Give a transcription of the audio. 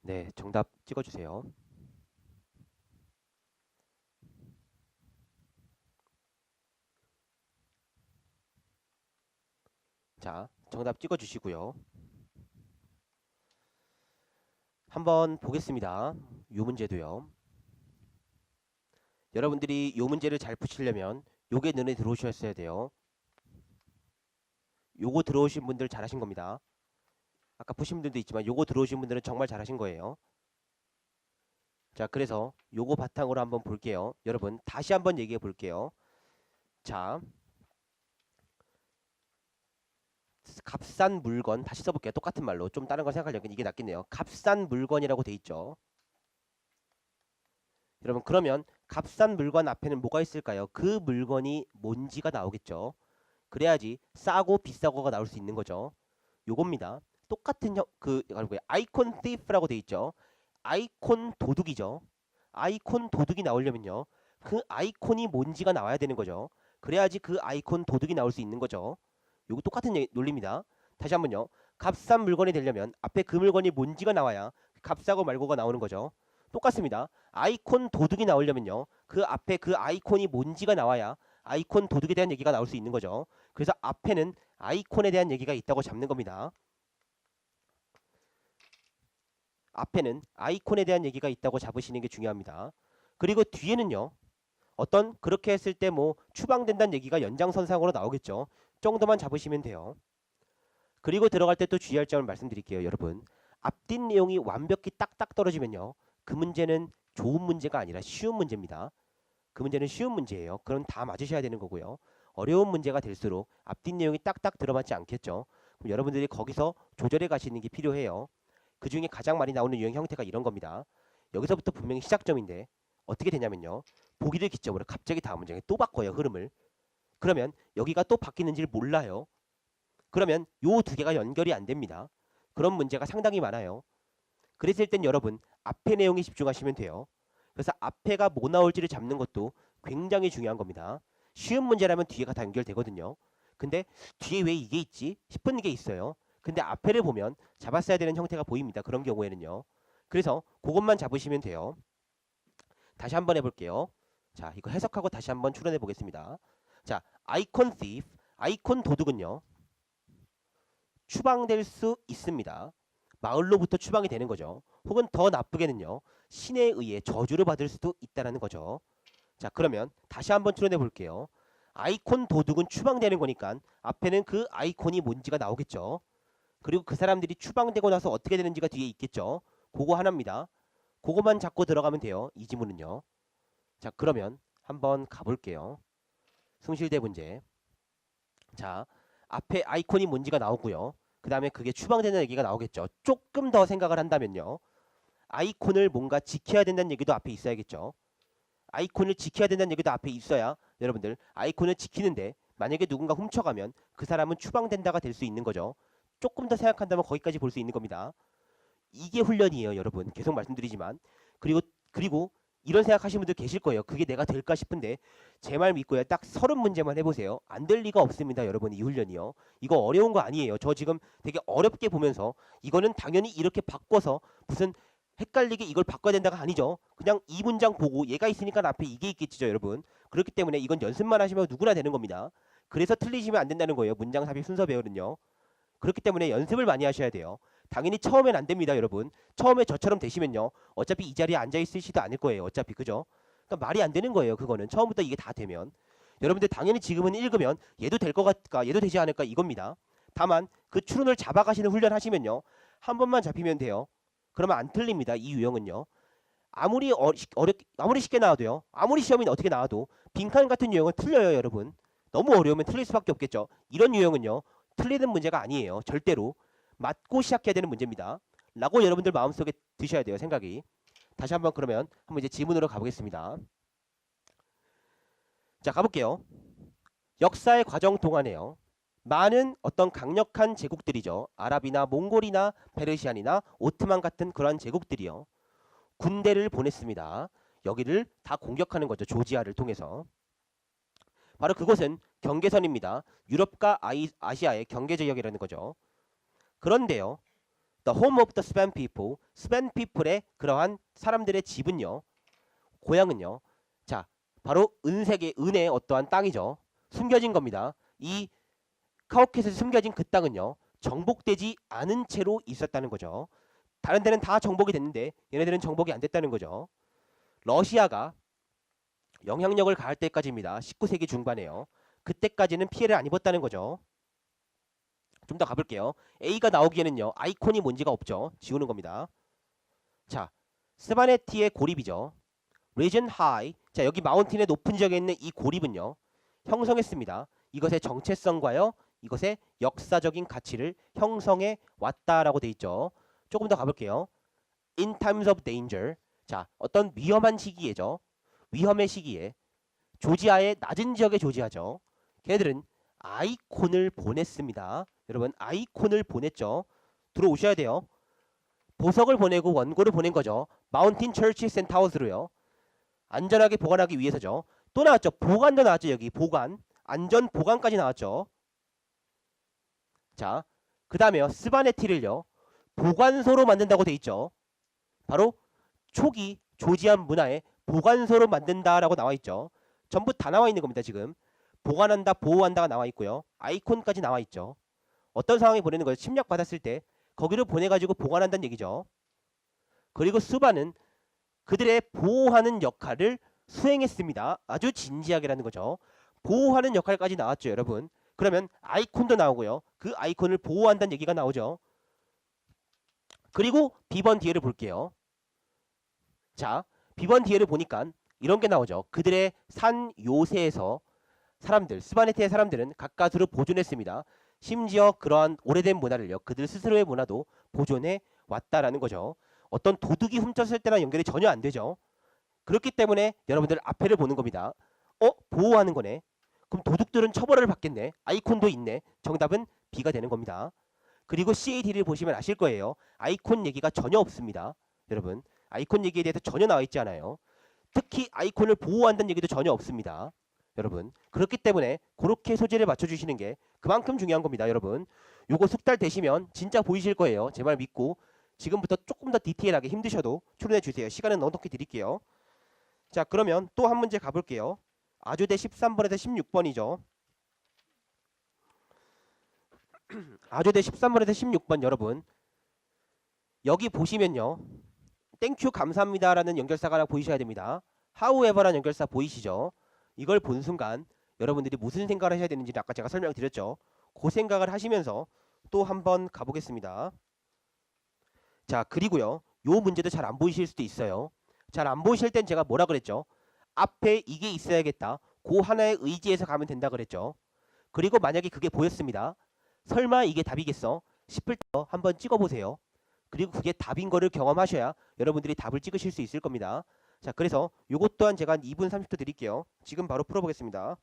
네, 정답 찍어주세요. 자, 정답 찍어주시고요. 한번 보겠습니다. 요 문제도요. 여러분들이 요 문제를 잘 푸시려면 요게 눈에 들어오셨어야 돼요. 요거 들어오신 분들 잘하신 겁니다. 아까 푸신 분들도 있지만 요거 들어오신 분들은 정말 잘하신 거예요. 자, 그래서 요거 바탕으로 한번 볼게요. 여러분 다시 한번 얘기해 볼게요. 자, 값싼 물건 다시 써볼게요. 똑같은 말로 좀 다른 거 생각하려면 이게 낫겠네요. 값싼 물건이라고 돼 있죠. 여러분 그러면 값싼 물건 앞에는 뭐가 있을까요? 그 물건이 뭔지가 나오겠죠. 그래야지 싸고 비싸고가 나올 수 있는 거죠. 요겁니다. 똑같은 아이콘 thief라고 돼 있죠. 아이콘 도둑이죠. 아이콘 도둑이 나오려면요. 그 아이콘이 뭔지가 나와야 되는 거죠. 그래야지 그 아이콘 도둑이 나올 수 있는 거죠. 요거 똑같은 논리입니다. 다시 한번요. 값싼 물건이 되려면 앞에 그 물건이 뭔지가 나와야 값싸고 말고가 나오는 거죠. 똑같습니다. 아이콘 도둑이 나오려면요. 그 앞에 그 아이콘이 뭔지가 나와야 아이콘 도둑에 대한 얘기가 나올 수 있는 거죠. 그래서 앞에는 아이콘에 대한 얘기가 있다고 잡는 겁니다. 앞에는 아이콘에 대한 얘기가 있다고 잡으시는 게 중요합니다. 그리고 뒤에는요. 어떤 그렇게 했을 때 뭐 추방된다는 얘기가 연장선상으로 나오겠죠. 정도만 잡으시면 돼요. 그리고 들어갈 때 또 주의할 점을 말씀드릴게요. 여러분. 앞뒷 내용이 완벽히 딱딱 떨어지면요. 그 문제는 좋은 문제가 아니라 쉬운 문제입니다. 그 문제는 쉬운 문제예요. 그럼 다 맞으셔야 되는 거고요. 어려운 문제가 될수록 앞뒷 내용이 딱딱 들어맞지 않겠죠. 그럼 여러분들이 거기서 조절해 가시는 게 필요해요. 그 중에 가장 많이 나오는 유형 형태가 이런 겁니다. 여기서부터 분명히 시작점인데 어떻게 되냐면요. 보기를 기점으로 갑자기 다음 문장에 또 바꿔요. 흐름을. 그러면 여기가 또 바뀌는지를 몰라요. 그러면 요 두 개가 연결이 안 됩니다. 그런 문제가 상당히 많아요. 그랬을 땐 여러분 앞에 내용에 집중하시면 돼요. 그래서 앞에가 뭐 나올지를 잡는 것도 굉장히 중요한 겁니다. 쉬운 문제라면 뒤에가 다 연결되거든요. 근데 뒤에 왜 이게 있지 싶은 게 있어요. 근데 앞에를 보면 잡았어야 되는 형태가 보입니다. 그런 경우에는요. 그래서 그것만 잡으시면 돼요. 다시 한번 해볼게요. 자, 이거 해석하고 다시 한번 추론해 보겠습니다. 자, 아이콘 thief, 아이콘 도둑은요. 추방될 수 있습니다. 마을로부터 추방이 되는 거죠. 혹은 더 나쁘게는요. 신에 의해 저주를 받을 수도 있다는 거죠. 자, 그러면 다시 한번 추론해 볼게요. 아이콘 도둑은 추방되는 거니까 앞에는 그 아이콘이 뭔지가 나오겠죠. 그리고 그 사람들이 추방되고 나서 어떻게 되는지가 뒤에 있겠죠. 그거 하나입니다. 그거만 잡고 들어가면 돼요. 이 지문은요. 자, 그러면 한번 가볼게요. 승실대 문제. 자, 앞에 아이콘이 뭔지가 나오고요. 그 다음에 그게 추방되는 얘기가 나오겠죠. 조금 더 생각을 한다면요. 아이콘을 뭔가 지켜야 된다는 얘기도 앞에 있어야겠죠. 아이콘을 지켜야 된다는 얘기도 앞에 있어야 여러분들 아이콘을 지키는데 만약에 누군가 훔쳐가면 그 사람은 추방된다가 될 수 있는 거죠. 조금 더 생각한다면 거기까지 볼 수 있는 겁니다. 이게 훈련이에요, 여러분. 계속 말씀드리지만. 그리고 이런 생각하시는 분들 계실 거예요. 그게 내가 될까 싶은데 제 말 믿고요. 딱 30문제만 해보세요. 안 될 리가 없습니다, 여러분. 이 훈련이요. 이거 어려운 거 아니에요. 저 지금 되게 어렵게 보면서 이거는 당연히 이렇게 바꿔서 무슨 헷갈리게 이걸 바꿔야 된다가 아니죠. 그냥 이 문장 보고 얘가 있으니까 앞에 이게 있겠죠, 여러분. 그렇기 때문에 이건 연습만 하시면 누구나 되는 겁니다. 그래서 틀리시면 안 된다는 거예요. 문장 삽입 순서 배열은요. 그렇기 때문에 연습을 많이 하셔야 돼요. 당연히 처음엔 안 됩니다, 여러분. 처음에 저처럼 되시면요. 어차피 이 자리에 앉아 있으시도 않을 거예요. 어차피 그죠? 그러니까 말이 안 되는 거예요. 그거는 처음부터 이게 다 되면. 여러분들 당연히 지금은 읽으면 얘도 될 것 같을까, 얘도 되지 않을까 이겁니다. 다만 그 추론을 잡아가시는 훈련 하시면요. 한 번만 잡히면 돼요. 그러면 안 틀립니다. 이 유형은요. 아무리 쉽게 나와도요. 아무리 시험이 어떻게 나와도 빈칸 같은 유형은 틀려요, 여러분. 너무 어려우면 틀릴 수밖에 없겠죠. 이런 유형은요. 틀리는 문제가 아니에요. 절대로. 맞고 시작해야 되는 문제입니다. 라고 여러분들 마음속에 드셔야 돼요. 생각이. 다시 한번 그러면 한번 이제 지문으로 가보겠습니다. 자, 가볼게요. 역사의 과정 동안에요. 많은 어떤 강력한 제국들이죠. 아랍이나 몽골이나 페르시안이나 오트만 같은 그런 제국들이요. 군대를 보냈습니다. 여기를 다 공격하는 거죠. 조지아를 통해서. 바로 그곳은 경계선입니다. 유럽과 아시아의 경계 지역이라는 거죠. 그런데요. The home of the Span people. Span people의 그러한 사람들의 집은요. 고향은요. 자, 바로 은의 어떠한 땅이죠. 숨겨진 겁니다. 이 카우케스에 숨겨진 그 땅은요. 정복되지 않은 채로 있었다는 거죠. 다른 데는 다 정복이 됐는데 얘네들은 정복이 안 됐다는 거죠. 러시아가 영향력을 가할 때까지입니다. 19세기 중반에요. 그때까지는 피해를 안 입었다는 거죠. 좀 더 가볼게요. A가 나오기에는요. 아이콘이 뭔지가 없죠. 지우는 겁니다. 자, 스바네티의 고립이죠. region high. 자, 여기 마운틴의 높은 지역에 있는 이 고립은요. 형성했습니다. 이것의 정체성과요. 이것의 역사적인 가치를 형성해 왔다라고 돼 있죠. 조금 더 가볼게요. In times of danger. 자, 어떤 위험한 시기에죠. 위험의 시기에 조지아의 낮은 지역의 조지아죠. 걔네들은 아이콘을 보냈습니다. 여러분 아이콘을 보냈죠. 들어오셔야 돼요. 보석을 보내고 원고를 보낸 거죠. 마운틴 처치 센타워스로요. 안전하게 보관하기 위해서죠. 또 나왔죠. 보관도 나왔죠. 여기 보관. 안전 보관까지 나왔죠. 자, 그 다음에요. 스바네티를요. 보관소로 만든다고 돼 있죠. 바로 초기 조지아 문화의 보관소로 만든다라고 나와 있죠. 전부 다 나와 있는 겁니다. 지금 보관한다, 보호한다가 나와 있고요. 아이콘까지 나와 있죠. 어떤 상황에 보내는 거예요? 침략 받았을 때 거기를 보내가지고 보관한다는 얘기죠. 그리고 수바는 그들의 보호하는 역할을 수행했습니다. 아주 진지하게라는 거죠. 보호하는 역할까지 나왔죠, 여러분. 그러면 아이콘도 나오고요. 그 아이콘을 보호한다는 얘기가 나오죠. 그리고 비번 뒤에를 볼게요. 자, 비번 뒤에를 보니까 이런 게 나오죠. 그들의 산 요새에서 사람들, 스바네티의 사람들은 가까스로 보존했습니다. 심지어 그러한 오래된 문화를요. 그들 스스로의 문화도 보존해 왔다라는 거죠. 어떤 도둑이 훔쳤을 때랑 연결이 전혀 안 되죠. 그렇기 때문에 여러분들 앞에를 보는 겁니다. 보호하는 거네. 그럼 도둑들은 처벌을 받겠네. 아이콘도 있네. 정답은 B가 되는 겁니다. 그리고 CAD를 보시면 아실 거예요. 아이콘 얘기가 전혀 없습니다. 여러분 아이콘 얘기에 대해서 전혀 나와 있지 않아요. 특히 아이콘을 보호한다는 얘기도 전혀 없습니다. 여러분 그렇기 때문에 그렇게 소재를 맞춰주시는 게 그만큼 중요한 겁니다. 여러분 요거 숙달 되시면 진짜 보이실 거예요. 제 말 믿고 지금부터 조금 더 디테일하게 힘드셔도 출연해 주세요. 시간은 넉넉히 드릴게요. 자, 그러면 또 한 문제 가볼게요. 아주대 13번에서 16번이죠. 아주대 13번에서 16번 여러분 여기 보시면요. 땡큐 감사합니다라는 연결사가 하나 보이셔야 됩니다. however라는 연결사 보이시죠? 이걸 본 순간 여러분들이 무슨 생각을 하셔야 되는지 아까 제가 설명을 드렸죠. 그 생각을 하시면서 또 한번 가보겠습니다. 자, 그리고요. 요 문제도 잘 안 보이실 수도 있어요. 잘 안 보이실 땐 제가 뭐라 그랬죠? 앞에 이게 있어야겠다. 그 하나에 의지해서 가면 된다 그랬죠. 그리고 만약에 그게 보였습니다. 설마 이게 답이겠어? 싶을 때 한번 찍어보세요. 그리고 그게 답인 거를 경험하셔야 여러분들이 답을 찍으실 수 있을 겁니다. 자, 그래서 요것 또한 제가 한 2분 30초 드릴게요. 지금 바로 풀어보겠습니다.